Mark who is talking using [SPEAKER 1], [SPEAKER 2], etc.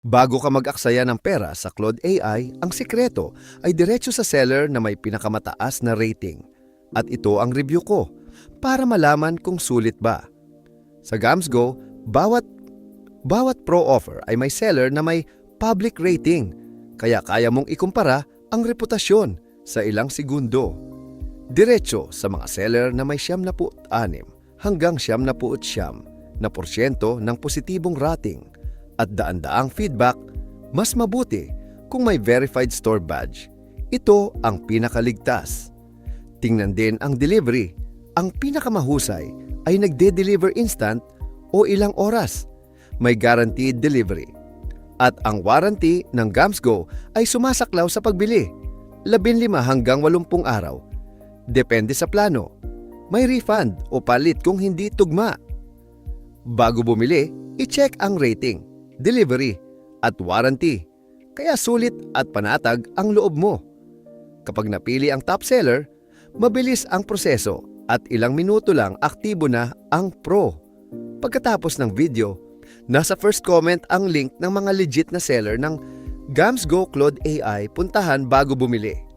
[SPEAKER 1] Bago ka mag-aksaya ng pera sa Claude AI, ang sikreto ay diretso sa seller na may pinakamataas na rating. At ito ang review ko para malaman kung sulit ba. Sa GamsGo, bawat pro offer ay may seller na may public rating, kaya kaya mong ikumpara ang reputasyon sa ilang segundo. Diretso sa mga seller na may 76 hanggang 79% ng positibong rating at daan-daang feedback, mas mabuti kung may verified store badge. Ito ang pinakaligtas. Tingnan din ang delivery. Ang pinakamahusay ay nagde-deliver instant o ilang oras. May guaranteed delivery. At ang warranty ng GamsGo ay sumasaklaw sa pagbili. 15 hanggang 80 araw. Depende sa plano. May refund o palit kung hindi tugma. Bago bumili, i-check ang rating, delivery, at warranty. Kaya sulit at panatag ang loob mo. Kapag napili ang top seller, mabilis ang proseso at ilang minuto lang aktibo na ang pro. Pagkatapos ng video, nasa first comment ang link ng mga legit na seller ng GamsGo Claude AI. Puntahan bago bumili.